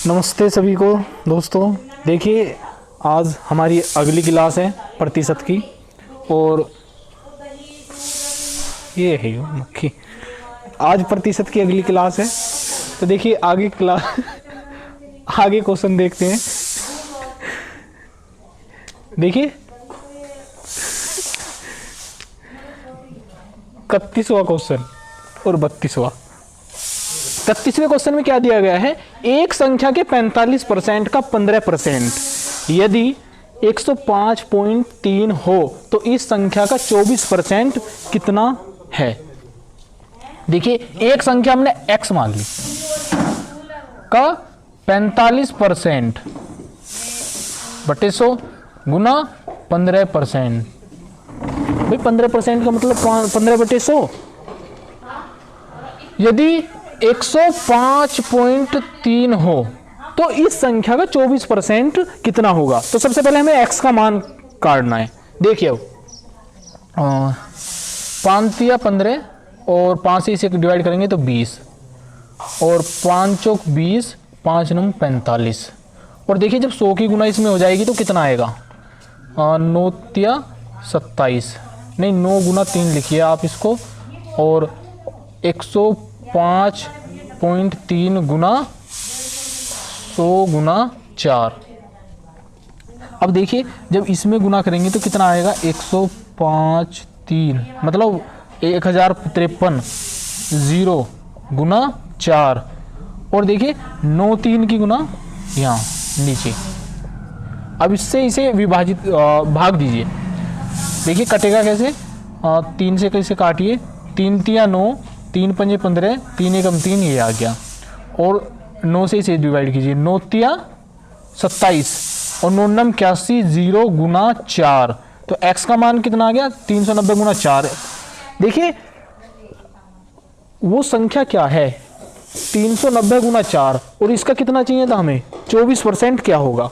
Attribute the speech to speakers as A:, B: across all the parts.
A: नमस्ते सभी को दोस्तों। देखिए आज हमारी अगली क्लास है प्रतिशत की, और ये है यो मक्खी। आज प्रतिशत की अगली क्लास है, तो देखिए आगे क्लास आगे क्वेश्चन देखते हैं। देखिए 31वां क्वेश्चन और 32वां। 31वें क्वेश्चन में क्या दिया गया है, एक संख्या के 45% का 15% यदि 105.3 हो तो इस संख्या का 24% कितना है। देखिए एक संख्या हमने x मान ली का 45% बटे 100 गुना 15%। भाई 15% का मतलब 15 बटे 100। यदि 105.3 हो तो इस संख्या का 24% कितना होगा। तो सबसे पहले हमें x का मान काटना है। देखिए 5 या 15 और 5 से इसे डिवाइड करेंगे तो 20 और 5 चौक 20, 5 नम 45। और देखिए जब 100 की गुना इसमें हो जाएगी तो कितना आएगा, 9 या 27, नहीं 9 गुना 3 लिखिए आप इसको, और 105.3 गुना 100 गुना 4। अब देखिए जब इसमें गुना करेंगे तो कितना आएगा, 105.3 मतलब 1053 0 गुना 4। और देखिए 9 3 की गुना यहाँ नीचे। अब इससे इसे विभाजित भाग दीजिए। देखिए कटेगा कैसे, 3 से कैसे काटिए, 3 तिया 9, 3 पंजे 15, 3 एकम 3, ये आ गया। और 9 से इसे डिवाइड कीजिए, 9 तिया 27 और 9 नम 81 0 गुना 4। तो x का मान कितना आ गया, 390 गुना 4। देखिए वो संख्या क्या है, 390 गुना 4, और इसका कितना चाहिए था हमें, 24% क्या होगा।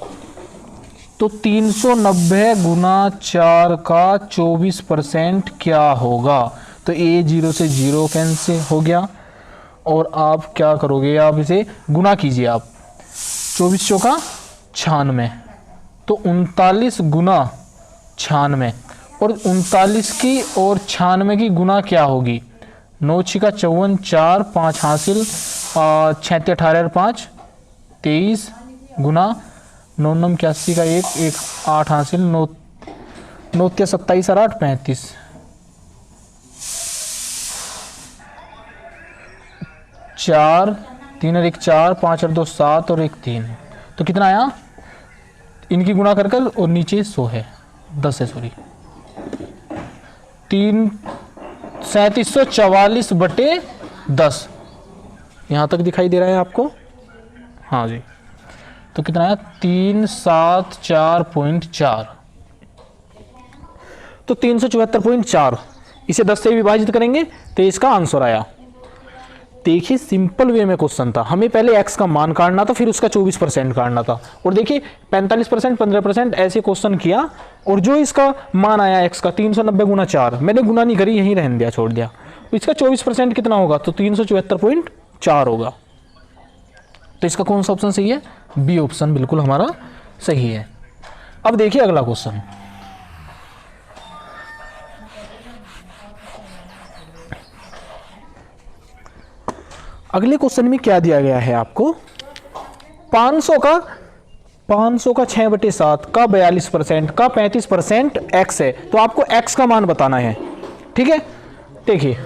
A: तो 390 गुना 4 का 24% क्या होगा। तो ये 0 से 0 कैंसिल हो गया, और आप क्या करोगे, आप इसे गुना कीजिए। आप 24 चौका 96, तो 39 गुना 96, और 39 की और 96 की गुना क्या होगी, 9 छिका 54, 4 5 हासिल, 36 18 5 23 गुना 9 नम 81 का 1 1 8 हासिल, 9 9 27 और 8 35, 4 3 और 1 4, 5 और 2 7 और 1 3। तो कितना आया, इनकी गुना कर कर, और नीचे 100 है, 10 है सॉरी, 3744 बटे 10। यहाँ तक दिखाई दे रहा है आपको, हाँ जी। तो कितना आया, 374.4। तो 374.4 इसे 10 से विभाजित करेंगे तो इसका आंसर आया। देखिए सिंपल वे में क्वेश्चन था, हमें पहले x का मान काटना था, फिर उसका 24% काटना था। और देखिए 45% 15% ऐसे क्वेश्चन किया, और जो इसका मान आया x का 390 गुना 4, मैंने गुना नहीं करी, यहीं रहने दिया, छोड़ दिया। तो इसका 24% कितना होगा, तो 374.4 होगा। तो इसका कौन सा ऑप्शन सही है, बी ऑप्शन बिल्कुल हमारा सही है। अब देखिए अगला क्वेश्चन, अगले क्वेश्चन में क्या दिया गया है आपको, 500 का 6/7 का 42% का 35% x है। तो आपको x का मान बताना है, ठीक है। देखिए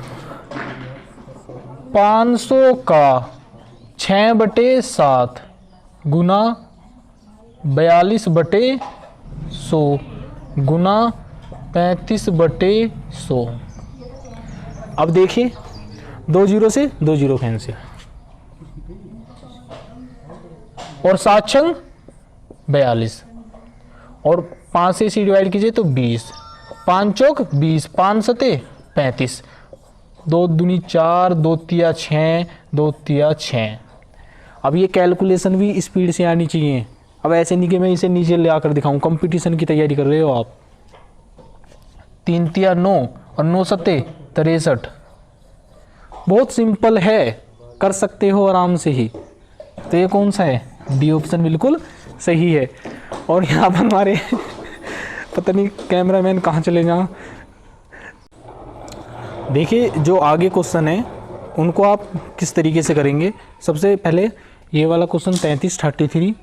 A: 500 का 6/7 गुना 42/100 गुना 35/100। अब देखिए 2 0 से 2 0 कैंसिल, और 7 छंग 42, और 5 से इसे डिवाइड कीजिए तो 20, 5 चौक 20, 5 सते 35, 2 दूनी 4, 2 तिया 6, 2 तिया 6। अब ये कैलकुलेशन भी स्पीड से आनी चाहिए। अब ऐसे नहीं कि मैं इसे नीचे ले आकर दिखाऊं, कंपटीशन की तैयारी कर रहे हो आप। 3 तिया 9 और 9 सते 63। बहुत सिंपल है, कर सकते हो आराम से ही। तो ये कौन सा है, डी ऑप्शन बिल्कुल सही है। और यहाँ पर हमारे पता नहीं कैमरामैन कहाँ चले जाओ। देखिए जो आगे क्वेश्चन है उनको आप किस तरीके से करेंगे। सबसे पहले ये वाला क्वेश्चन 33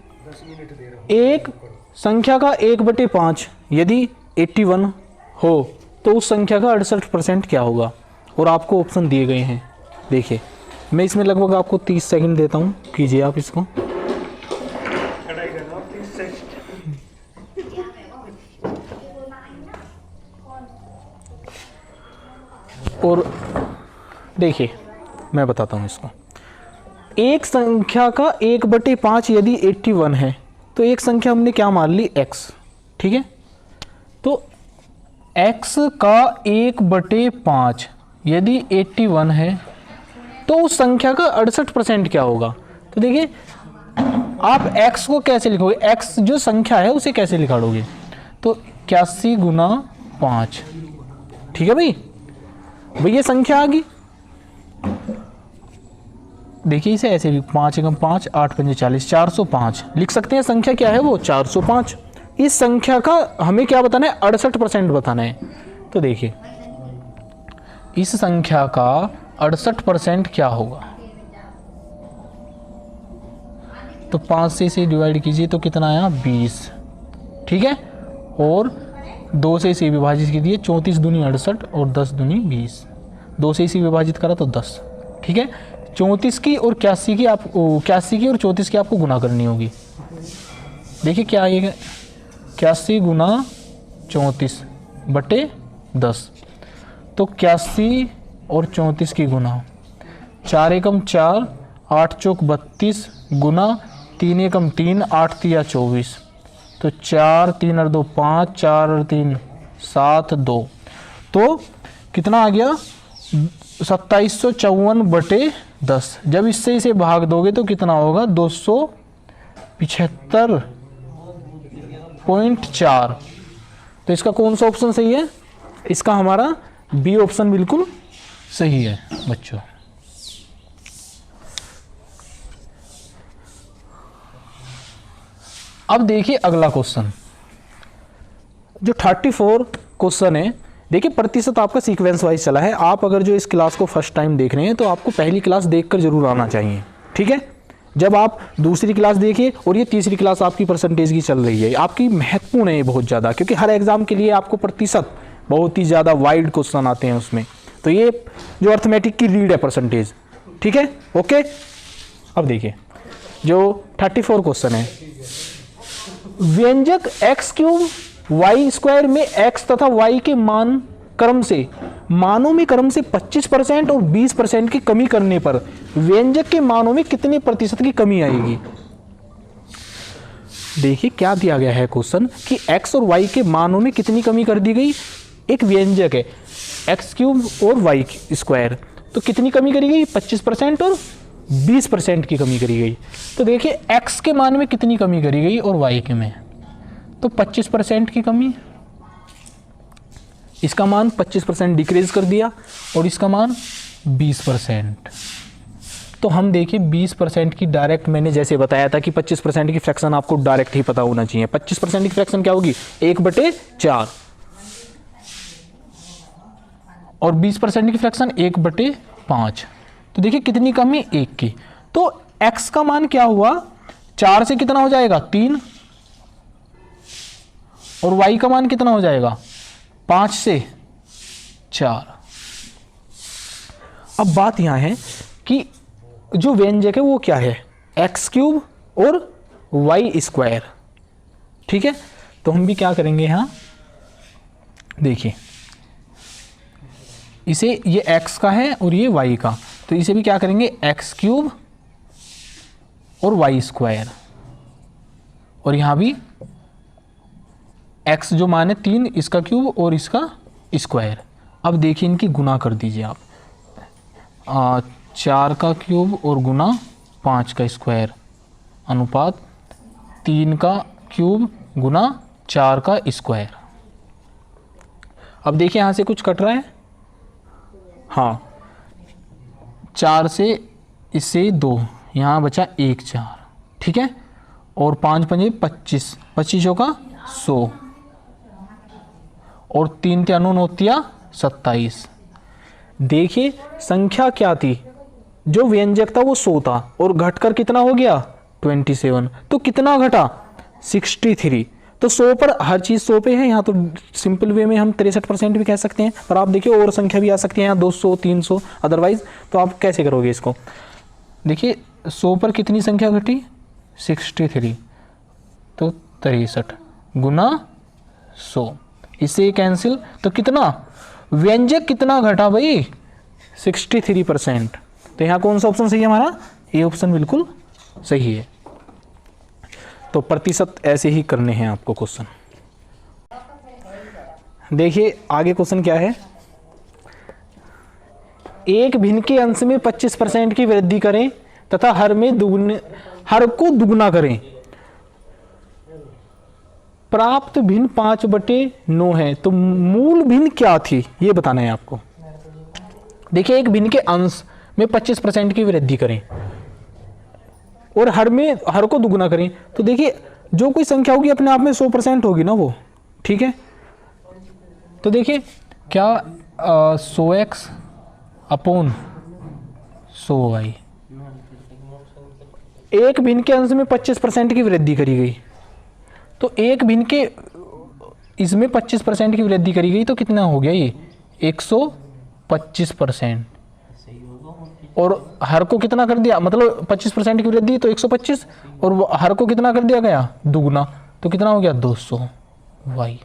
A: एक संख्या का 1/5 यदि 81 हो तो उस संख्या का 68% क्या होगा। और आपको ऑप्शन दिए गए हैं। देखिए मैं इसमें लगभग आपको 30 सेकंड देता हूँ, कीजिए आप इसको। और देखिए मैं बताता हूँ इसको। एक संख्या का 1/5 यदि 81 है तो एक संख्या हमने क्या मान ली, x, ठीक है। तो x का 1/5 यदि 81 है तो उस संख्या का 68% क्या होगा। तो देखिए आप x को कैसे लिखोगे, x जो संख्या है उसे कैसे लिखाओगे, तो 81 गुना 5, ठीक है भाई। ये संख्या आ गई। देखिए इसे ऐसे भी 5 एकम 5 8 पंजे 40 405 लिख सकते हैं। संख्या क्या है वो 405। इस संख्या का हमें क्या बताना है, 68% बताना है। तो देखिए इस संख्या का 68% क्या होगा, तो 5 से इसे डिवाइड कीजिए तो कितना आया 20, ठीक है। और 2 से इसे विभाजित कीजिए, 34 दूनी 68 और 10 दूनी 20, 2 से इसे विभाजित करा तो 10, ठीक है। 34 की और 81 की आप 81 की और 34 की आपको गुना करनी होगी। देखिए क्या आएगा, 81 गुना 34/10, तो 81 और 34 की गुना 4 एकम 4 8 चौक 32 गुना 3 एकम 3 8 तिया 24, तो 4 3 और 2 5 4 और 3 7 2, तो कितना आ गया 2754/10। जब इससे इसे भाग दोगे तो कितना होगा 275.4। तो इसका कौन सा ऑप्शन सही है, इसका हमारा बी ऑप्शन बिल्कुल सही है बच्चों। अब देखिए अगला क्वेश्चन जो 34 क्वेश्चन है। देखिए प्रतिशत आपका सीक्वेंस वाइज चला है। आप अगर जो इस क्लास को फर्स्ट टाइम देख रहे हैं तो आपको पहली क्लास देखकर जरूर आना चाहिए, ठीक है। जब आप दूसरी क्लास देखिए और ये तीसरी क्लास आपकी परसेंटेज की चल रही है, आपकी महत्वपूर्ण है ये बहुत ज़्यादा, क्योंकि हर एग्जाम के लिए आपको प्रतिशत बहुत ही ज़्यादा वाइड क्वेश्चन आते हैं उसमें। तो ये जो अर्थमेटिक की रीड है परसेंटेज, ठीक है, ओके। अब देखिए जो 34 क्वेश्चन है, व्यंजक x³ y² में x तथा y के मान क्रम से मानों में क्रम से 25% और 20% की कमी करने पर व्यंजक के मानों में कितने प्रतिशत की कमी आएगी। देखिए क्या दिया गया है क्वेश्चन कि x और y के मानों में कितनी कमी कर दी गई। एक व्यंजक है x³ और y², तो कितनी कमी करी गई 25% और 20% की कमी करी गई। तो देखिए x के मान में कितनी कमी करी गई और y के में, तो 25% की कमी, इसका मान 25% डिक्रीज कर दिया और इसका मान 20%। तो हम देखिए 20% की डायरेक्ट, मैंने जैसे बताया था कि 25% की फ्रैक्शन आपको डायरेक्ट ही पता होना चाहिए। 25% की फ्रैक्शन क्या होगी 1/4 और 20% की फ्रैक्शन 1/5। तो देखिए कितनी कमी 1 की। तो x का मान क्या हुआ 4 से कितना हो जाएगा 3 और y का मान कितना हो जाएगा 5 से 4। अब बात यहां है कि जो व्यंजक है वो क्या है x³ और y², ठीक है। तो हम भी क्या करेंगे यहां, देखिए इसे ये x का है और ये y का, तो इसे भी क्या करेंगे x³ और y², और यहां भी x जो मान है 3 इसका क्यूब और इसका स्क्वायर। अब देखिए इनकी गुना कर दीजिए आप, 4 का क्यूब और गुना 5 का स्क्वायर अनुपात 3 का क्यूब गुना 4 का स्क्वायर। अब देखिए यहाँ से कुछ कट रहा है, हाँ 4 से इससे 2, यहाँ बचा 1 4, ठीक है। और 5 पंजे 25, 25 का 100 और 3 त्या 9 9 27। देखिए संख्या क्या थी, जो व्यंजक था वो 100 था और घटकर कितना हो गया 27। तो कितना घटा 63। तो 100 पर हर चीज 100 पे है। यहाँ तो सिंपल वे में हम 63% भी कह सकते हैं, पर आप देखिए और संख्या भी आ सकती है यहाँ 200 300 अदरवाइज। तो आप कैसे करोगे इसको, देखिए 100 पर कितनी संख्या घटी 63, तो 63 गुना 100, इससे कैंसिल। तो कितना व्यंजक कितना घटा भाई 63%। तो यहाँ कौन सा ऑप्शन सही है हमारा, ए ऑप्शन बिल्कुल सही है। तो प्रतिशत ऐसे ही करने हैं आपको क्वेश्चन। देखिए आगे क्वेश्चन क्या है, एक भिन्न के अंश में 25% की वृद्धि करें तथा हर को दुगना करें। प्राप्त भिन्न 5/9 है, तो मूल भिन्न क्या थी ये बताना है आपको। देखिए एक भिन्न के अंश में 25% की वृद्धि करें और हर को दुगुना करें, तो देखिए जो कोई संख्या होगी अपने आप में 100% होगी ना वो, ठीक है। तो देखिए क्या 100x अपॉन 100y, एक भिन्न के अंश में 25% की वृद्धि करी गई, तो एक भिन्न के इसमें 25% की वृद्धि करी गई, तो कितना हो गया ये 125%। और हर को कितना कर दिया, मतलब 25% की वृद्धि तो 125, और हर को कितना कर दिया गया दुगुना, तो कितना हो गया 200 वाई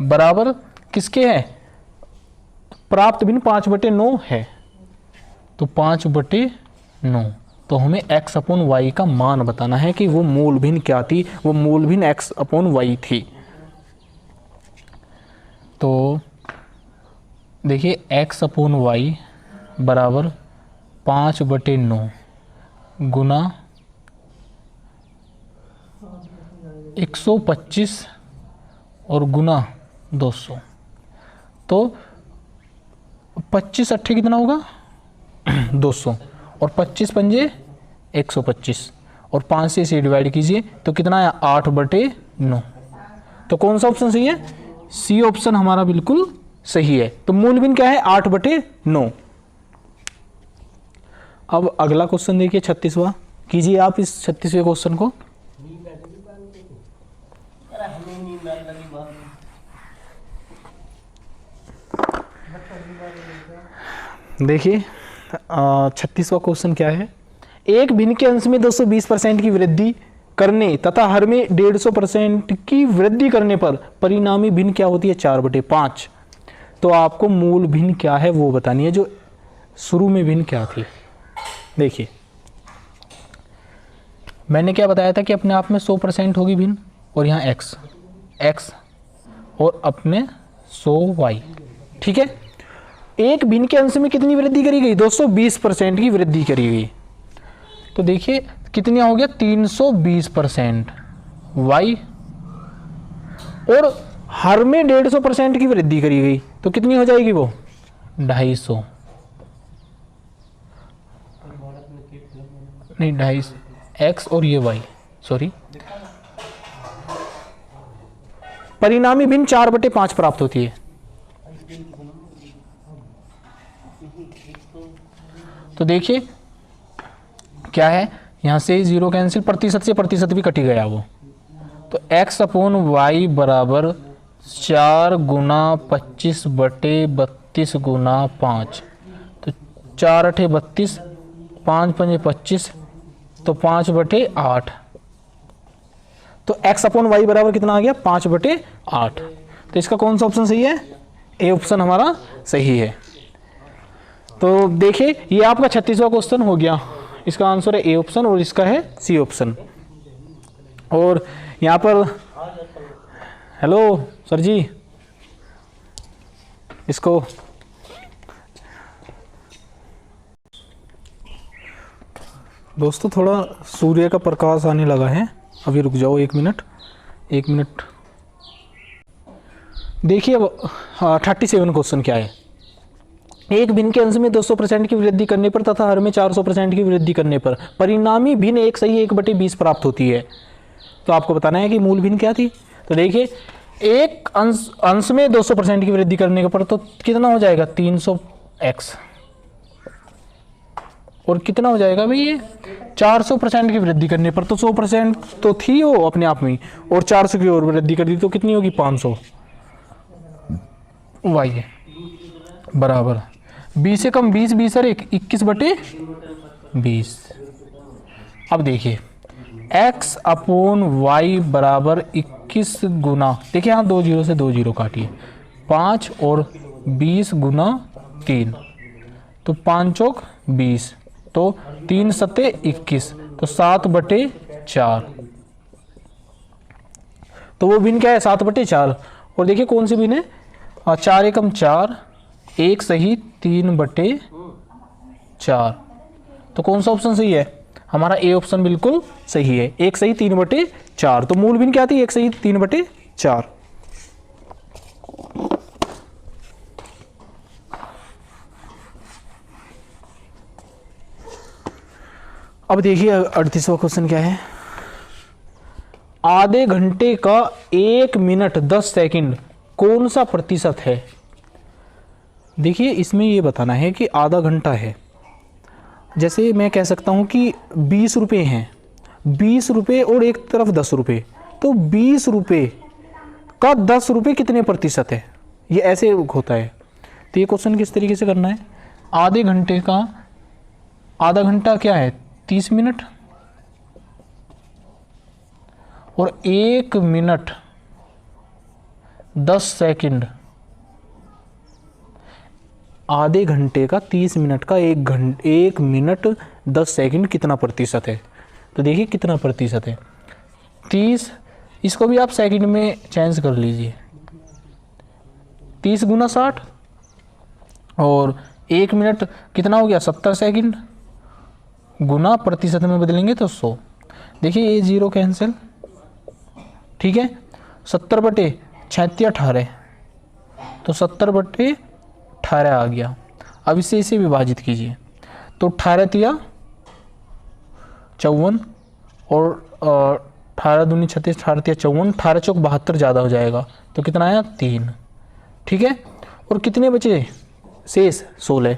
A: बराबर किसके है, प्राप्त भिन्न 5/9 है, तो 5/9। तो हमें x अपॉन वाई का मान बताना है कि वो मूल भिन्न क्या थी, वो मूल भिन्न x अपॉन वाई थी। तो देखिए x अपॉन वाई बराबर 5/9 गुना 125 और गुना 200, तो 25 अट्ठे कितना होगा 200 और 25 पंजे 125 और 5 से इसे डिवाइड कीजिए तो कितना है 8/9। तो कौन सा ऑप्शन सही है, सी ऑप्शन हमारा बिल्कुल सही है। तो मूल भिन्न क्या है 8/9। अब अगला क्वेश्चन देखिए 36वां, कीजिए आप इस 36वें क्वेश्चन को। देखिए 36वां क्वेश्चन क्या है, एक भिन्न के अंश में 220% की वृद्धि करने तथा हर में 150% की वृद्धि करने पर परिणामी भिन्न क्या होती है 4/5। तो आपको मूल भिन्न क्या है वो बतानी है, जो शुरू में भिन्न क्या थी। देखिए मैंने क्या बताया था कि अपने आप में 100% होगी भिन्न, और यहाँ x और अपने 100y, ठीक है। एक भिन्न के अंश में कितनी वृद्धि करी गई 220% की वृद्धि करी गई, तो देखिए कितनी हो गया 320% y, और हर में 150% की वृद्धि करी गई, तो कितनी हो जाएगी वो 250, नहीं 250 x और ये y, सॉरी। परिणामी भिन्न 4/5 प्राप्त होती है। तो देखिए क्या है, यहां से 0 कैंसिल, प्रतिशत से प्रतिशत भी कटी गया वो, तो x अपॉन वाई बराबर 4 गुना 25/32 गुना 5, तो 4 अठे 32, 5 पंजे 25, तो 5/8। तो x अपॉन वाई बराबर कितना आ गया 5/8। तो इसका कौन सा ऑप्शन सही है, ए ऑप्शन हमारा सही है। तो देखिए ये आपका 36वां क्वेश्चन हो गया, इसका आंसर है ए ऑप्शन और इसका है सी ऑप्शन। और यहाँ पर हेलो सर जी, इसको दोस्तों थोड़ा सूर्य का प्रकाश आने लगा है, अभी रुक जाओ 1 मिनट। देखिए अब 37 क्वेश्चन क्या है, एक भिन्न के अंश में 200% की वृद्धि करने पर तथा हर में 400% की वृद्धि करने पर परिणामी भिन्न 1/20 प्राप्त होती है। तो आपको बताना है कि मूल भिन्न क्या थी। तो देखिए एक अंश में 200% की वृद्धि करने पर तो कितना हो जाएगा 300x, और कितना हो जाएगा भाई ये 400% की वृद्धि करने पर तो 100% तो थी वो अपने आप में, और 400 की और वृद्धि कर दी तो कितनी होगी 500 y बराबर 20 से कम 20 20 और 21/20। अब देखिए x अपॉन y बराबर 21 गुना, देखिए यहाँ 2 जीरो से 2 जीरो काटिए, 5 और 20 गुना 3 तो 5 चौक 20, तो 3 सत्ते 21, तो 7/4। तो वो भिन्न क्या है 7/4। और देखिए कौन सी भिन्न है 4 एकम 4, 1 सही 3/4। तो कौन सा ऑप्शन सही है हमारा ए ऑप्शन बिल्कुल सही है, 1 सही 3/4। तो मूल भिन्न क्या थी 1 सही 3/4। अब देखिए 38वां क्वेश्चन क्या है, आधे घंटे का 1 मिनट 10 सेकंड कौन सा प्रतिशत है। देखिए इसमें ये बताना है कि आधा घंटा है, जैसे मैं कह सकता हूं कि 20 रुपये हैं, 20 रुपये और एक तरफ 10 रुपये, तो 20 रुपये का 10 रुपये कितने प्रतिशत है, ये ऐसे होता है। तो ये क्वेश्चन किस तरीके से करना है, आधे घंटे का आधा घंटा क्या है 30 मिनट, और 1 मिनट 10 सेकंड, आधे घंटे का 30 मिनट का 1 मिनट 10 सेकंड कितना प्रतिशत है। तो देखिए कितना प्रतिशत है 30, इसको भी आप सेकंड में चेंज कर लीजिए, 30 गुना 60, और 1 मिनट कितना हो गया 70 सेकंड, गुना प्रतिशत में बदलेंगे तो 100। देखिए ये 0 कैंसिल, ठीक है, 70/36 तो 70/18 आ गया। अब इसे विभाजित कीजिए, तो 18 तिया 54, और 18 दूनी 36, 18 तिया 54, 18 चौक 72 ज़्यादा हो जाएगा, तो कितना आया 3, ठीक है। और कितने बचे शेष 16,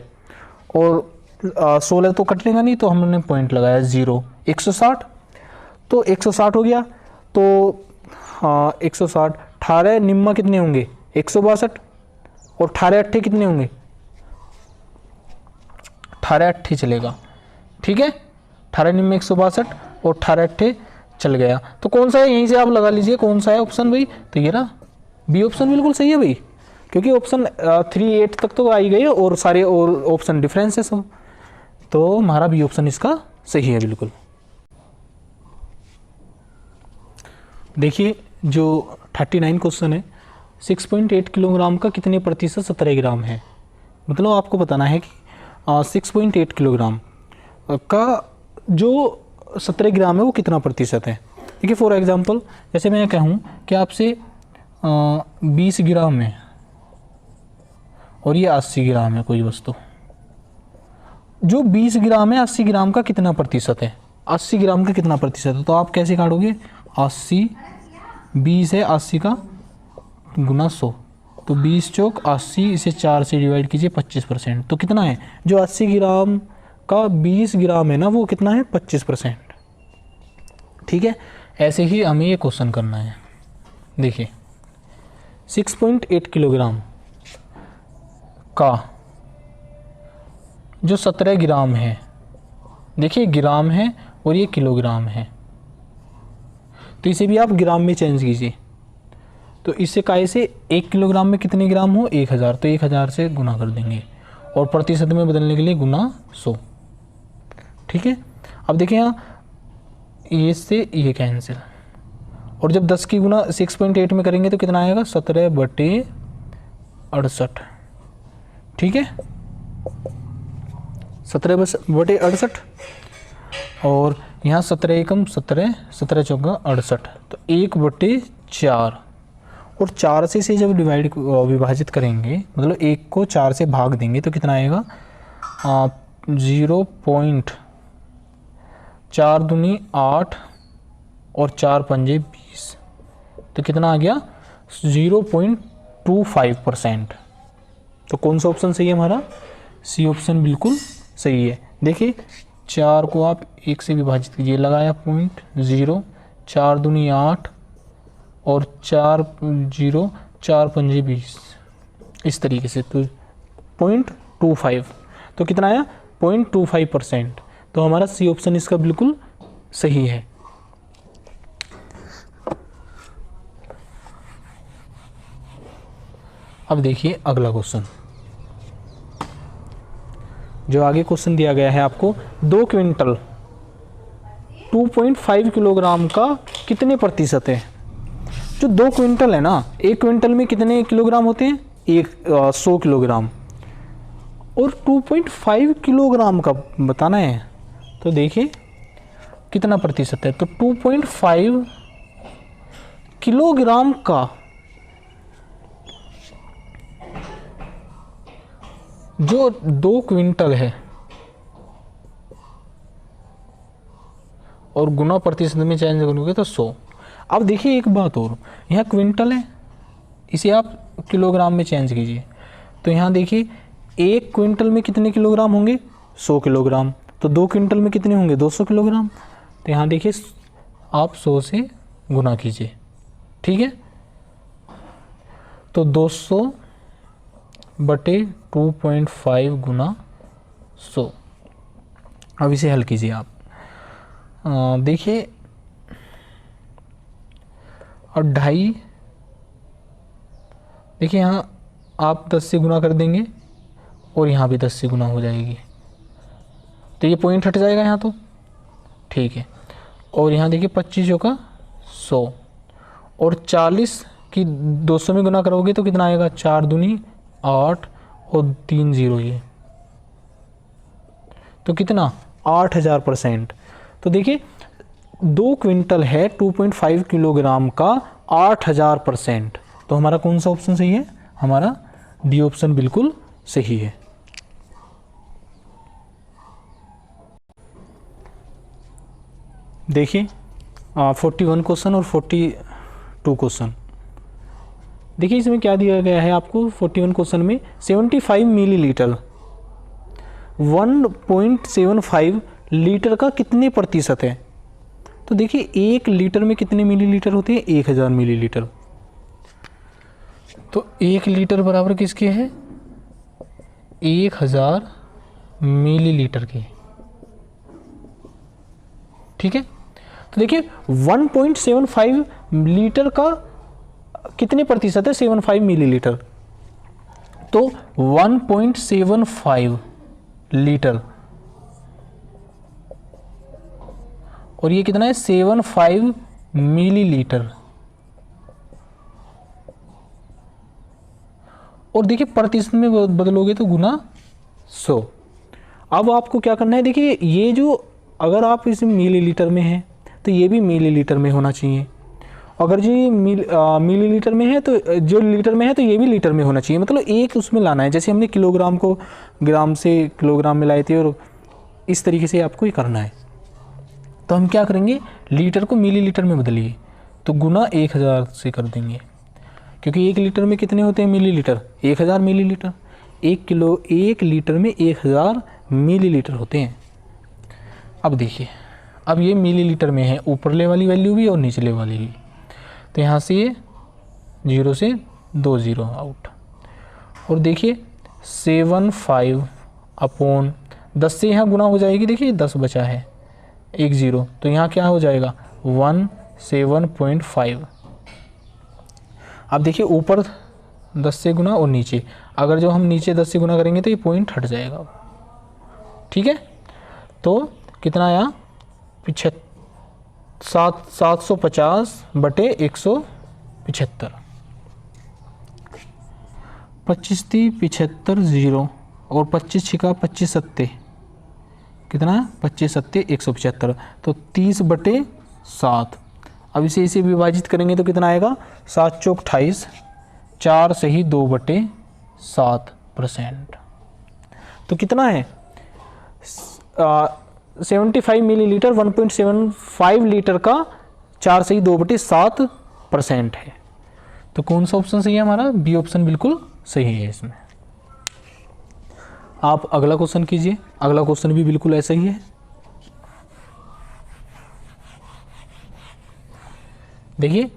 A: और 16 तो कटेगा नहीं, तो हमने पॉइंट लगाया 0, 160, तो 160 हो गया। तो 160, 18 निम्मा कितने होंगे 162, और 18 अट्ठे कितने होंगे 18 अट्ठे चलेगा, ठीक है, 18 निम्मा 162 और 18 अट्ठे चल गया। तो कौन सा है यहीं से आप लगा लीजिए कौन सा है ऑप्शन भाई, तो ये रहा बी ऑप्शन बिल्कुल सही है भाई, क्योंकि ऑप्शन 3 8 तक तो आ ही गए और सारे और ऑप्शन डिफरेंस है सब, तो हमारा बी ऑप्शन इसका सही है बिल्कुल। देखिए जो 39 क्वेश्चन है, 6.8 किलोग्राम का कितने प्रतिशत 17 ग्राम है। मतलब आपको बताना है कि 6.8 किलोग्राम का जो 17 ग्राम है वो कितना प्रतिशत है। देखिए फॉर एग्जांपल जैसे मैं कहूँ कि आपसे 20 ग्राम है और ये 80 ग्राम है कोई वस्तु, जो 20 ग्राम है 80 ग्राम का कितना प्रतिशत है, 80 ग्राम का कितना प्रतिशत है। तो आप कैसे काटोगे, 80 20 है 80 का गुना 100, तो 20 चौक 80, इसे 4 से डिवाइड कीजिए 25%, तो कितना है जो 80 ग्राम का 20 ग्राम है ना वो कितना है 25%, ठीक है। ऐसे ही हमें ये क्वेश्चन करना है। देखिए 6.8 किलोग्राम का जो 17 ग्राम है, देखिए ग्राम है और ये किलोग्राम है, तो इसे भी आप ग्राम में चेंज कीजिए। तो इससे काय से 1 किलोग्राम में कितने ग्राम हो 1000, तो 1000 से गुना कर देंगे और प्रतिशत में बदलने के लिए गुना 100, ठीक है। अब देखिए यहाँ ये से ये कैंसिल, और जब 10 की गुना 6.8 में करेंगे तो कितना आएगा 17/68, ठीक है, 17/68, और यहाँ 17 एकम 17, 17 चौका 68, तो 1/4, और 4 से इसे जब विभाजित करेंगे, मतलब 1 को 4 से भाग देंगे तो कितना आएगा, 0.4 दूनी 8 और 4 पंजे 20, तो कितना आ गया 0.25%। तो कौन सा ऑप्शन सही है हमारा, सी ऑप्शन बिल्कुल सही है। देखिए 4 को आप 1 से विभाजित कीजिए, लगाया 0.0, 4 दूनी 8 और 4 पंजे 20, इस तरीके से, तो 0.25, तो कितना आया 0.25%। तो हमारा सी ऑप्शन इसका बिल्कुल सही है। अब देखिए अगला क्वेश्चन, जो आगे क्वेश्चन दिया गया है आपको, 2 क्विंटल 2.5 किलोग्राम का कितने प्रतिशत है। जो 2 क्विंटल है ना, 1 क्विंटल में कितने किलोग्राम होते हैं, 100 किलोग्राम, और 2.5 किलोग्राम का बताना है, तो देखिए कितना प्रतिशत है। तो 2.5 किलोग्राम का जो 2 क्विंटल है और गुना प्रतिशत में चेंज करोगे तो 100। अब देखिए एक बात और, यहाँ क्विंटल है, इसे आप किलोग्राम में चेंज कीजिए, तो यहाँ देखिए 1 क्विंटल में कितने किलोग्राम होंगे, 100 किलोग्राम, तो 2 क्विंटल में कितने होंगे, 200 किलोग्राम। तो यहाँ देखिए आप 100 से गुना कीजिए, ठीक है, तो 200 बटे 2.5 गुना 100। अब इसे हल कीजिए आप, देखिए और 2.5, देखिए यहाँ आप 10 से गुना कर देंगे और यहाँ भी 10 से गुना हो जाएगी, तो ये पॉइंट हट जाएगा यहाँ, तो ठीक है। और यहाँ देखिए 25 का 100 और 40 की 200 में गुना करोगे तो कितना आएगा, 4 दूनी 8 और 3 0, ये तो कितना 8000%। तो देखिए 2 क्विंटल है 2.5 किलोग्राम का 8000%। तो हमारा कौन सा ऑप्शन सही है, हमारा डी ऑप्शन बिल्कुल सही है। देखिए 41 क्वेश्चन और 42 क्वेश्चन, देखिए इसमें क्या दिया गया है आपको। 41 क्वेश्चन में 75 मिलीलीटर 1.75 लीटर का कितने प्रतिशत है। तो देखिए 1 लीटर में कितने मिलीलीटर होते हैं, 1000 मिलीलीटर, तो 1 लीटर बराबर किसके है, 1000 मिलीलीटर के, ठीक है। तो देखिए 1.75 लीटर का कितने प्रतिशत है, 75 मिलीलीटर, तो 1.75 लीटर और ये कितना है 75 मिलीलीटर, और देखिए प्रतिशत में बदलोगे तो गुना 100। अब आपको क्या करना है, देखिए ये जो अगर आप इस मिलीलीटर में है तो ये भी मिलीलीटर में होना चाहिए, अगर जी मिलीलीटर में है तो जो लीटर में है तो ये भी लीटर में होना चाहिए, मतलब एक उसमें लाना है। जैसे हमने किलोग्राम को ग्राम से किलोग्राम में लाए थे और इस तरीके से आपको ये करना है। तो हम क्या करेंगे, लीटर को मिलीलीटर में बदलिए तो गुना 1000 से कर देंगे, क्योंकि 1 लीटर में कितने होते हैं मिलीलीटर, 1000 मिलीलीटर, 1 लीटर में 1000 मिलीलीटर होते हैं। अब देखिए अब ये मिलीलीटर में है, ऊपरले वाली वैल्यू भी और निचले वाली भी, तो यहाँ से ये 0 से 2 0 आउट, और देखिए 75 अपॉन 10 से यहाँ गुना हो जाएगी, देखिए 10 बचा है 1 0, तो यहाँ क्या हो जाएगा 17.5। अब देखिए ऊपर 10 से गुना और नीचे, अगर जो हम नीचे 10 से गुना करेंगे तो ये पॉइंट हट जाएगा, ठीक है। तो कितना आया 750 बटे 175, 25 3 75 0 और 25 छिका 25 सत्ते, कितना है 25 सत्ते 175, तो 30 बटे 7। अब इसे विभाजित करेंगे तो कितना आएगा, 7 चौक 28, 4 सही 2/7%। तो कितना है 75 मिलीलीटर 1.75 लीटर का 4 सही 2/7% है। तो कौन सा ऑप्शन सही है हमारा, बी ऑप्शन बिल्कुल सही है इसमें। आप अगला क्वेश्चन कीजिए, अगला क्वेश्चन भी बिल्कुल ऐसा ही है। देखिए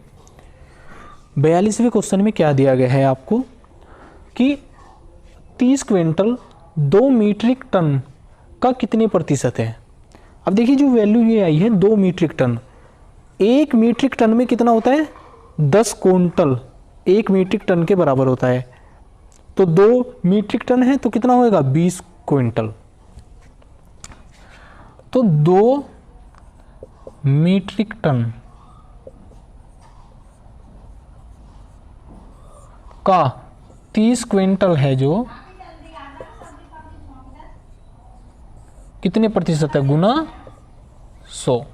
A: 42वें क्वेश्चन में क्या दिया गया है आपको कि 30 क्विंटल 2 मीट्रिक टन का कितने प्रतिशत है। अब देखिए जो वैल्यू ये आई है 2 मीट्रिक टन, 1 मीट्रिक टन में कितना होता है 10 क्विंटल 1 मीट्रिक टन के बराबर होता है। तो 2 मीट्रिक टन है तो कितना होएगा 20 क्विंटल। तो 2 मीट्रिक टन का 30 क्विंटल है जो कितने प्रतिशत है, गुना 100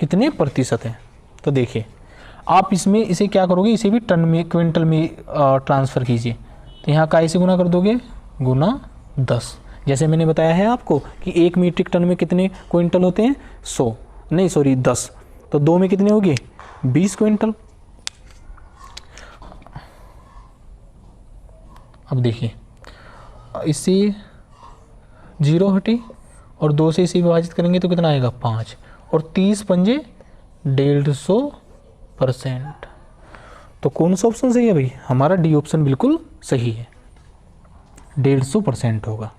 A: कितने प्रतिशत है। तो देखिए आप इसमें इसे क्या करोगे, इसे भी टन में क्विंटल में ट्रांसफ़र कीजिए। तो यहाँ का इसे गुना कर दोगे गुना 10, जैसे मैंने बताया है आपको कि 1 मीट्रिक टन में कितने क्विंटल होते हैं 100 नहीं सॉरी 10, तो 2 में कितने होंगे 20 क्विंटल। अब देखिए इससे 0 हटे और 2 से इसे विभाजित करेंगे तो कितना आएगा 5 और 30 पंजे 150%। तो कौन सा ऑप्शन सही है भाई, हमारा डी ऑप्शन बिल्कुल सही है, 150% होगा।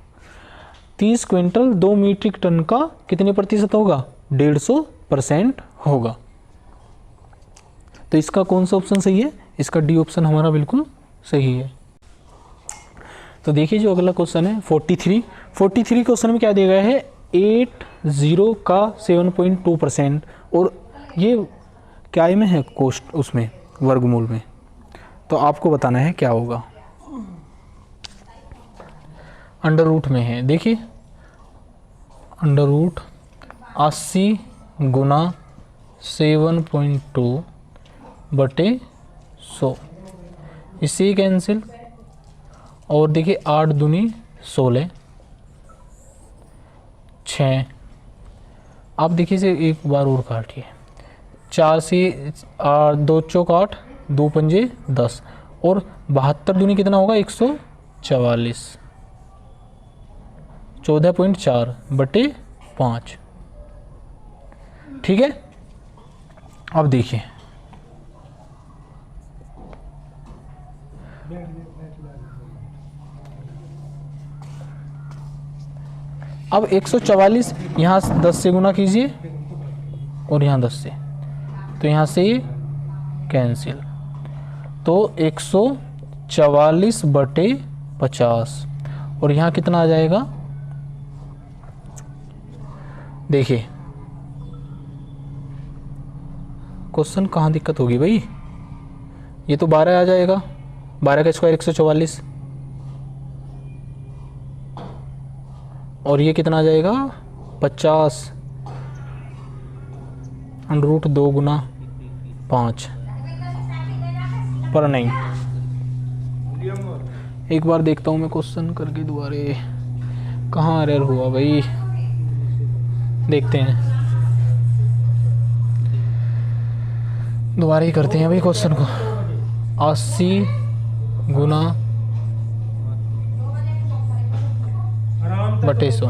A: 30 क्विंटल 2 मीट्रिक टन का कितने प्रतिशत होगा 150% होगा। तो इसका कौन सा ऑप्शन सही है, इसका डी ऑप्शन हमारा बिल्कुल सही है। तो देखिए जो अगला क्वेश्चन है 43 क्वेश्चन में क्या दिया गया है 80 का 7.2% और ये क्या में है कोष्ट उसमें वर्गमूल में। तो आपको बताना है क्या होगा, अंडर रूट में है। देखिए अंडर रूट 80 गुना 7.2 बटे 100, इससे कैंसिल। और देखिए 8 दूनी 16 6। आप देखिए इसे एक बार और काटिए, 4 से 2 चौक 8 2 पंजे 10 और 72 दूनी कितना होगा 144, 14.4 बटे 5। ठीक है। अब देखिए अब 144 यहाँ 10 से गुना कीजिए और यहाँ 10 से, तो यहाँ से कैंसिल। तो 144 बटे 50 और यहाँ कितना आ जाएगा, देखिए क्वेश्चन कहाँ दिक्कत होगी भाई, ये तो 12 आ जाएगा, 12 का स्क्वायर 144 और ये कितना आ जाएगा 50 अंडर रूट 2 गुना 5 पर नहीं। एक बार देखता हूँ मैं क्वेश्चन करके दोबारे, कहाँ एरर हुआ भाई, देखते हैं दोबारा ही करते हैं भाई क्वेश्चन को। 80 गुना बटे 100,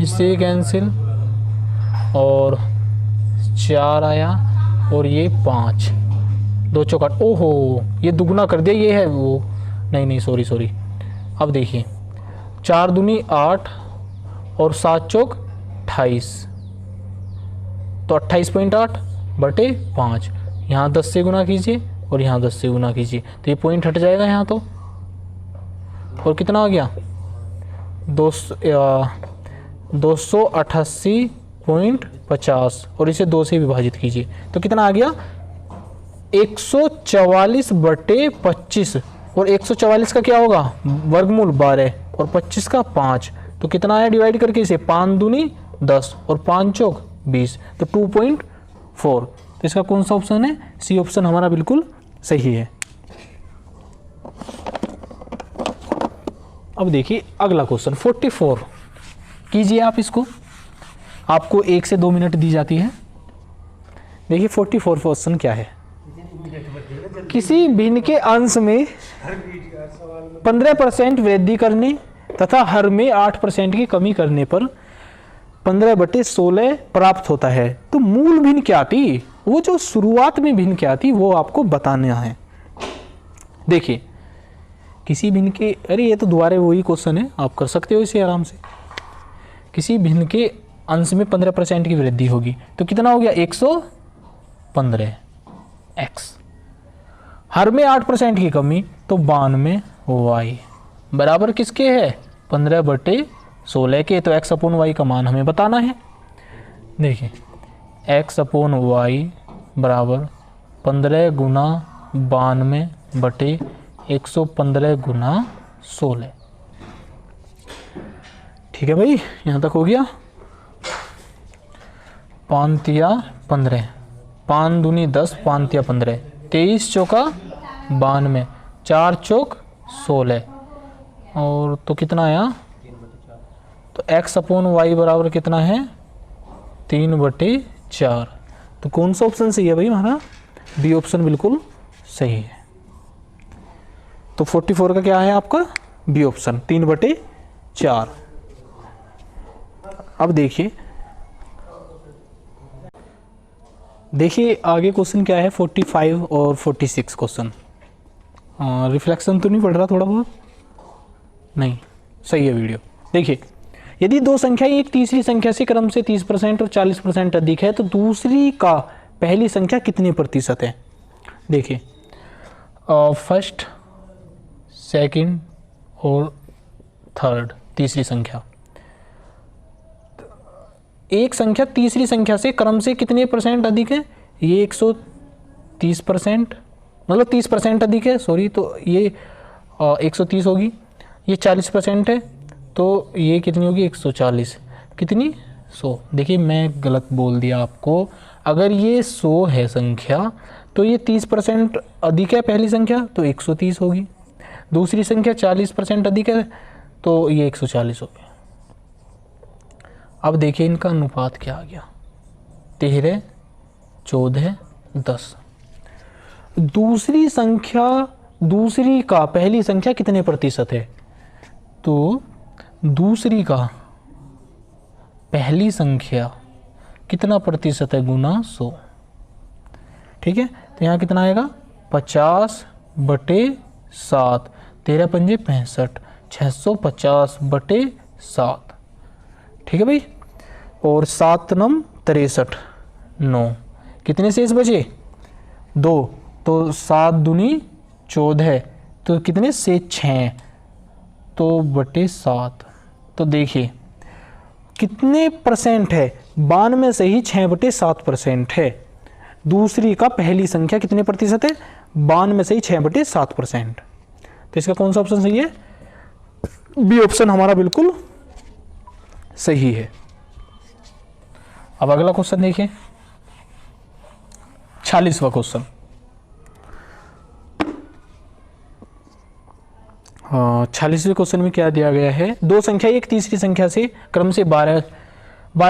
A: इससे कैंसिल और 4 आया और ये 5 2 चौक 8। ओहो ये दुगुना कर दिया, ये है वो नहीं सॉरी। अब देखिए 4 दूनी 8 और 7 चौक 28, तो 28.8 बटे 5। यहाँ 10 से गुना कीजिए और यहाँ 10 से गुना कीजिए तो ये पॉइंट हट जाएगा यहाँ तो, और कितना आ गया 288.50 और इसे 2 से विभाजित कीजिए तो कितना आ गया 144 बटे 25 और 144 का क्या होगा वर्गमूल 12 और 25 का 5, तो कितना आया डिवाइड करके इसे 5 दूनी 10 और 5 चौक 20, तो 2.4 तो इसका कौन सा ऑप्शन है? सी ऑप्शन हमारा बिल्कुल सही है। अब देखिए अगला क्वेश्चन 44 कीजिए आप इसको, आपको 1 से 2 मिनट दी जाती है। देखिए 44 क्वेश्चन क्या है। किसी भिन्न के अंश में 15% वृद्धि करने तथा हर में 8% की कमी करने पर 15/16 प्राप्त होता है, तो मूल भिन्न क्या थी? वो जो शुरुआत में भिन्न क्या थी वो आपको बताना है। देखिए किसी भिन्न के, अरे ये तो दोबारा वही क्वेश्चन है, आप कर सकते हो इसे आराम से। किसी भिन्न के अंश में 15% की वृद्धि होगी तो कितना हो गया? 115 x। हर में 8% की कमी तो 92 y बराबर किसके है? 15/16 के। तो x/y का मान हमें बताना है। देखिए x/y बराबर 15 गुना 92/115 गुना 16। ठीक है भाई, यहाँ तक हो गया। 5 या 15, 5 दूनी 10, 5 या 15, 23 चौका 92, 4 चौक 16 और तो कितना आया? तो x/y बराबर कितना है? 3/4। तो कौन सा ऑप्शन सही है भाई हमारा? बी ऑप्शन बिल्कुल सही है। तो 44 का क्या है आपका? B option 3/4। अब देखिए आगे क्वेश्चन क्या है 45 और 46 क्वेश्चन। रिफ्लेक्शन तो नहीं पड़ रहा थोड़ा बहुत? नहीं, सही है वीडियो। देखिए यदि दो संख्याएं एक तीसरी संख्या से क्रम से 30% और 40% अधिक है तो दूसरी का पहली संख्या कितने प्रतिशत है? देखिए फर्स्ट, सेकंड और थर्ड, तीसरी संख्या। एक संख्या तीसरी संख्या से क्रम से कितने परसेंट अधिक है? ये 130%, मतलब 30% अधिक है, सॉरी। तो ये 130 होगी, ये 40% है तो ये कितनी होगी? 140। कितनी? 100। देखिए मैं गलत बोल दिया आपको। अगर ये 100 है संख्या तो ये 30% अधिक है पहली संख्या तो 130 होगी। दूसरी संख्या 40% अधिक है तो ये 140 होगी। अब देखिए इनका अनुपात क्या आ गया? 13, 14, 10। दूसरी का पहली संख्या कितने प्रतिशत है? तो दूसरी का पहली संख्या कितना प्रतिशत है? गुना 100। ठीक है, तो यहाँ कितना आएगा? 50/7, 13 पंजे 65, 650/7। ठीक है भाई। और 7 नम 63, 9। कितने शेष बचे? 2। तो 7 दूनी 14, तो कितने से 6 तो बटे 7। तो देखिए कितने परसेंट है? 92 से ही 6/7% है। दूसरी का पहली संख्या कितने प्रतिशत है? 92 से ही 6/7%। तो इसका कौन सा ऑप्शन सही है? बी ऑप्शन हमारा बिल्कुल सही है। अब अगला क्वेश्चन देखिए 46वां क्वेश्चन। 46वें क्वेश्चन में क्या दिया गया है? दो संख्या एक तीसरी संख्या से क्रम से 12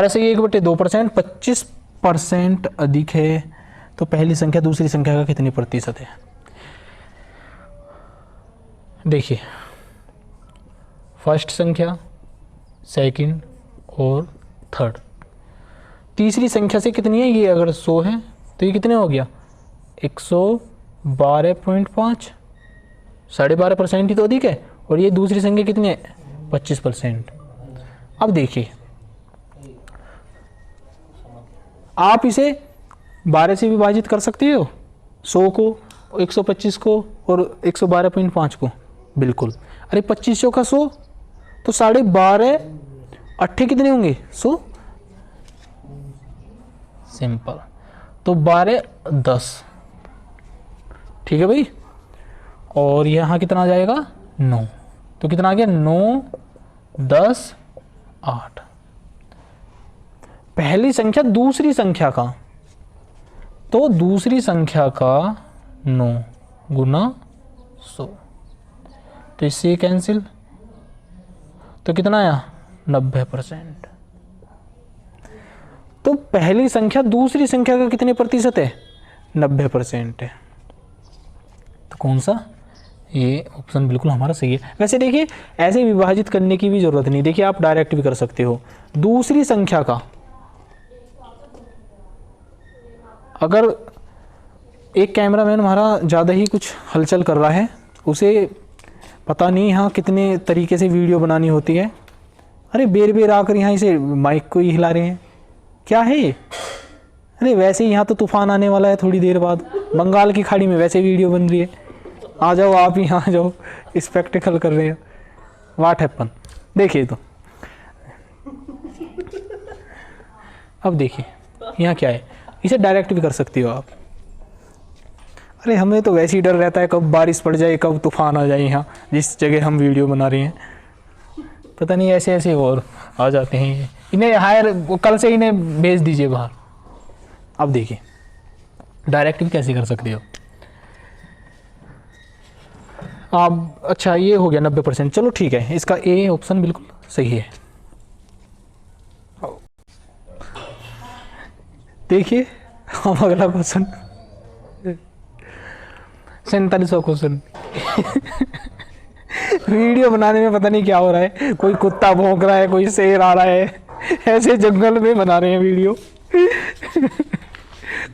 A: से 1/2%, 25% अधिक है तो पहली संख्या दूसरी संख्या का कितनी प्रतिशत है? देखिए फर्स्ट संख्या, सेकंड और थर्ड। तीसरी संख्या से कितनी है? ये अगर 100 है तो ये कितने हो गया? 112.5, 12.5% ही तो अधिक है। और ये दूसरी संख्या कितनी है? 25%। अब देखिए आप इसे 12 से विभाजित कर सकते हो, 100 को, 125 को और 112.5 को। बिल्कुल। अरे 2500 का 100 तो 12.5 अट्ठे कितने होंगे? 100। सिंपल। तो 12 10। ठीक है भाई। और यहाँ कितना आ जाएगा? 9। तो कितना आ गया? 9 10 8। पहली संख्या दूसरी संख्या का तो दूसरी संख्या का 9 गुना 100, तो इससे कैंसिल, तो कितना आया 90%। तो पहली संख्या दूसरी संख्या का कितने प्रतिशत है 90% है। तो कौन सा, ये ऑप्शन बिल्कुल हमारा सही है। वैसे देखिए ऐसे विभाजित करने की भी जरूरत नहीं, देखिए आप डायरेक्ट भी कर सकते हो। दूसरी संख्या का, अगर एक कैमरामैन हमारा ज़्यादा ही कुछ हलचल कर रहा है, उसे पता नहीं यहाँ कितने तरीके से वीडियो बनानी होती है। अरे बेर बेर आकर यहाँ इसे माइक को ही हिला रहे हैं, क्या है ये? अरे वैसे ही यहाँ तो तूफान आने वाला है थोड़ी देर बाद, बंगाल की खाड़ी में वैसे वीडियो बन रही है। आ जाओ आप ही आ जाओ, स्पेक्टिकल कर रहे हो, व्हाट हैपन। देखिए तो अब देखिए यहाँ क्या है, इसे डायरेक्ट भी कर सकती हो आप। अरे हमें तो वैसे ही डर रहता है कब बारिश पड़ जाए, कब तूफान आ जाए यहाँ जिस जगह हम वीडियो बना रहे हैं। पता नहीं ऐसे ऐसे और आ जाते हैं ये। इन्हें हायर, कल से इन्हें भेज दीजिए बाहर। अब देखिए डायरेक्ट भी कैसे कर सकते हो आप। अच्छा ये हो गया 90%, चलो ठीक है, इसका ए ऑप्शन बिल्कुल सही है। देखिए हम अगला क्वेश्चन, 47वां क्वेश्चन। वीडियो बनाने में पता नहीं क्या हो रहा है, कोई कुत्ता भौंक रहा है, कोई शेर आ रहा है, ऐसे जंगल में बना रहे हैं वीडियो।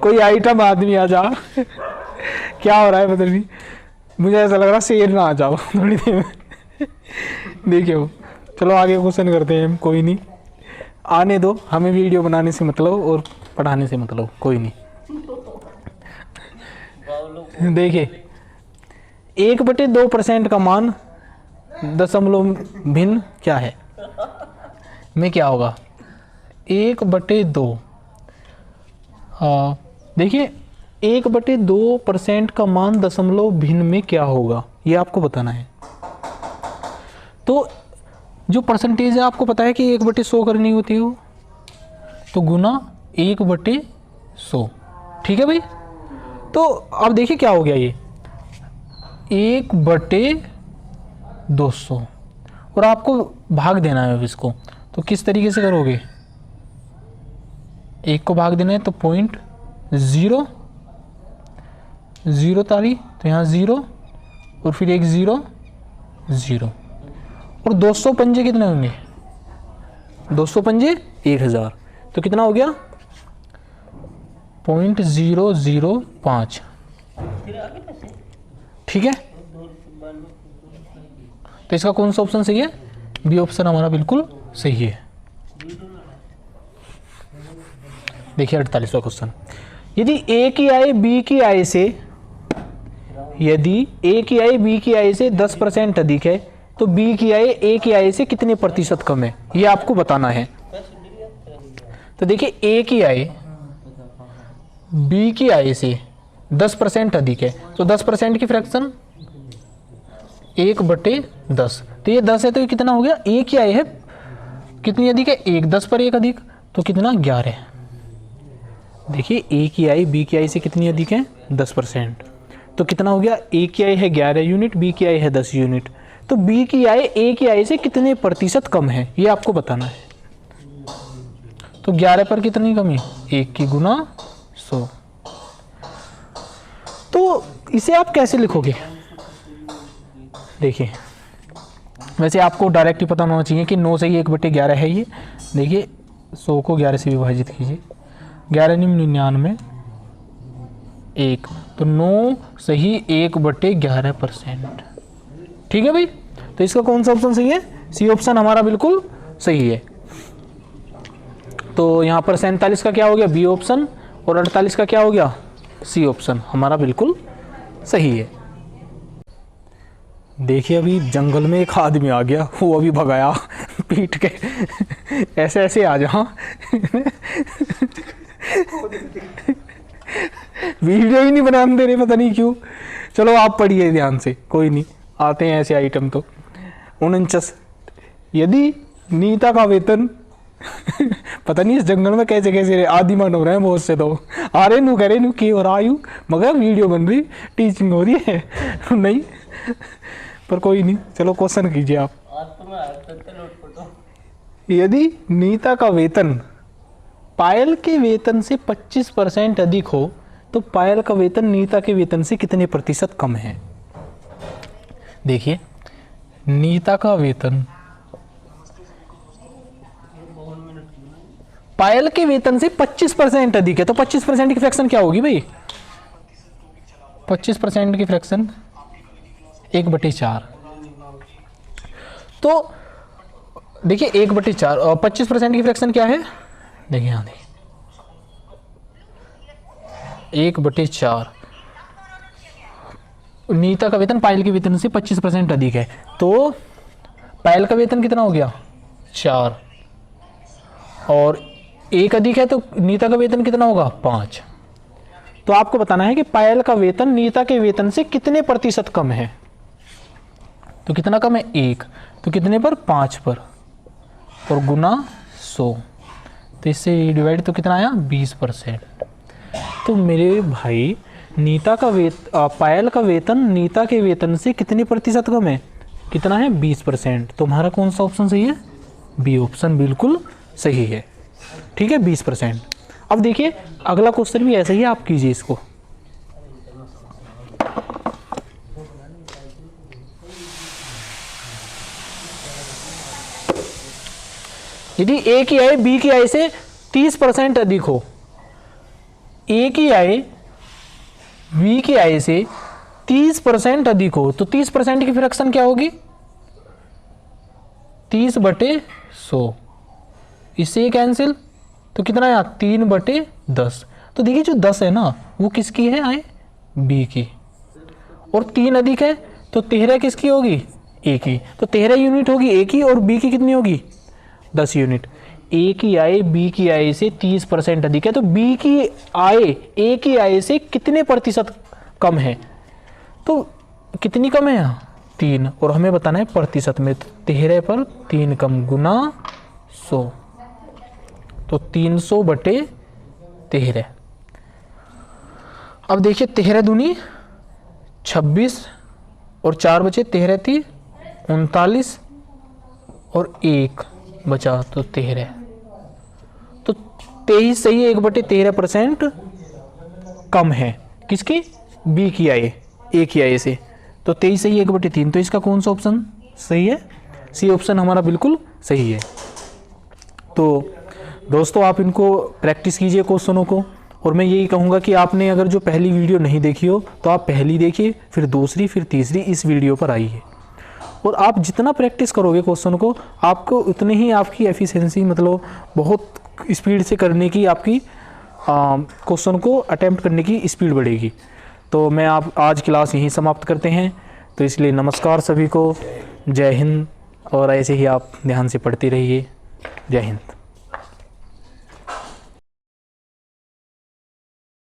A: कोई आइटम आदमी आ जा, क्या हो रहा है पता नहीं, मुझे ऐसा लग रहा शेर ना आ जाओ थोड़ी देर में। देखिए चलो आगे क्वेश्चन करते हैं हम, कोई नहीं आने दो, हमें वीडियो बनाने से मतलब और पढ़ाने से मतलब, कोई नहीं। देखिए 1/2% का मान दशमलव भिन्न क्या है, में क्या होगा 1/2। देखिए 1/2% का मान दशमलव भिन्न में क्या होगा, ये आपको बताना है। तो जो परसेंटेज है आपको पता है कि 1/100 करनी होती है, तो गुना 1/100, ठीक है भाई। तो अब देखिए क्या हो गया, ये 1/200 और आपको भाग देना है अब इसको। तो किस तरीके से करोगे, 1 को भाग देना है तो 0.0 तारी, तो यहाँ 0 और फिर एक 0 0 और 200 पंजे कितने होंगे, 200 पंजे 1000, तो कितना हो गया 0.005, ठीक है। तो इसका कौन सा ऑप्शन सही है, बी ऑप्शन हमारा बिल्कुल सही है। देखिए 48वां क्वेश्चन, यदि ए की आय बी की आय से, यदि ए की आय बी की आय से 10% अधिक है, तो बी की आय ए की आय से कितने प्रतिशत कम है, ये आपको बताना है। तो देखिए ए की आय बी की आय से 10% अधिक है, तो 10% की फ्रैक्शन 1/10, तो ये 10 है तो ये कितना हो गया, ए की आय है कितनी अधिक है 1, 10 पर 1 अधिक, तो कितना 11। देखिए ए की आय बी की आय से कितनी अधिक है 10%, तो कितना हो गया, ए की आय है 11 यूनिट, बी की आय है 10 यूनिट, तो बी की आय ए की आय से कितने प्रतिशत कम है, ये आपको बताना है। तो 11 पर कितनी कमी, 1 की गुना 100। तो इसे आप कैसे लिखोगे, देखिए वैसे आपको डायरेक्ट ही पता होना चाहिए कि 9 से ही 1/11 है ये। देखिए 100 को 11 से विभाजित कीजिए, 11 99 1, तो 9 सही 1/11%, ठीक है भाई। तो इसका कौन सा ऑप्शन सही है, सी ऑप्शन हमारा बिल्कुल सही है। तो यहाँ पर 47 का क्या हो गया, बी ऑप्शन, और 48 का क्या हो गया, सी ऑप्शन हमारा बिल्कुल सही है। देखिए अभी जंगल में एक आदमी आ गया, वो अभी भगाया पीट के, ऐसे ऐसे आ जा। वीडियो ही नहीं बनाने दे रहे, पता नहीं क्यों। चलो आप पढ़िए ध्यान से, कोई नहीं, आते हैं ऐसे आइटम। तो 49, यदि नीता का वेतन पता नहीं इस जंगल में कैसे कैसे आदिमान हो रहे हैं बहुत से, तो आ रहे नू करे नू की हो रहा यू, मगर वीडियो बन रही, टीचिंग हो रही है नहीं, पर कोई नहीं, चलो क्वेश्चन कीजिए आप। यदि नीता का वेतन पायल के वेतन से 25% अधिक हो तो पायल का वेतन नीता के वेतन से कितने प्रतिशत कम है? देखिए, नीता का वेतन पायल के वेतन से 25% अधिक है, तो 25% की फ्रैक्शन क्या होगी भाई? 25% की फ्रैक्शन 1/4। तो देखिए 1/4 और 25% की फ्रैक्शन क्या है? देखिए यहां देखिए 1/4। नीता का वेतन पायल के वेतन से 25% अधिक है, तो पायल का वेतन कितना हो गया? 4, और 1 अधिक है तो नीता का वेतन कितना होगा? 5। तो आपको बताना है कि पायल का वेतन नीता के वेतन से कितने प्रतिशत कम है। तो कितना कम है? 1। तो कितने पर? 5 पर, और गुना 100, तो इससे डिवाइड तो कितना आया? 20%। तो मेरे भाई नीता का पायल का वेतन नीता के वेतन से कितने प्रतिशत कम है? कितना है? 20%। तो हमारा कौन सा ऑप्शन सही है? बी ऑप्शन बिल्कुल सही है। ठीक है, 20%। अब देखिए अगला क्वेश्चन भी ऐसा ही है, आप कीजिए इसको। यदि ए की आय बी की आय से 30% अधिक हो, ए की आय बी की आय से 30% अधिक हो, तो 30% की फ्रैक्शन क्या होगी? 30/100। इससे कैंसिल, तो कितना आया? 3/10। तो देखिए जो 10 है ना वो किसकी है? आय बी की, और 3 अधिक है तो 13 किसकी होगी? ए की। तो 13 यूनिट होगी ए की, और बी की कितनी होगी? 10 यूनिट। ए की आय बी की आय से 30% अधिक है, तो बी की आय ए की आय से कितने प्रतिशत कम है? तो कितनी कम है यहाँ? 3, और हमें बताना है प्रतिशत में, तो 13 पर 3 कम गुना 100, तो 300/13। अब देखिए 13 दूनी 26, और 4 बचे, 13 थी 39, और 1 बचा तो 13। तो 23 सही है, 1/13% कम है किसकी? बी की आय ए की आय से। तो 23 सही है, 1/3। तो इसका कौन सा ऑप्शन सही है? सी ऑप्शन हमारा बिल्कुल सही है। तो दोस्तों आप इनको प्रैक्टिस कीजिए क्वेश्चनों को, और मैं यही कहूँगा कि आपने अगर जो पहली वीडियो नहीं देखी हो तो आप पहली देखिए, फिर दूसरी, फिर तीसरी इस वीडियो पर आइए, और आप जितना प्रैक्टिस करोगे क्वेश्चन को, आपको उतनी ही आपकी एफिशिएंसी, मतलब बहुत स्पीड से करने की, आपकी क्वेश्चन को अटेम्प्ट करने की स्पीड बढ़ेगी। तो मैं आप आज क्लास यहीं समाप्त करते हैं। तो इसलिए नमस्कार सभी को, जय हिंद, और ऐसे ही आप ध्यान से पढ़ते रहिए। जय हिंद।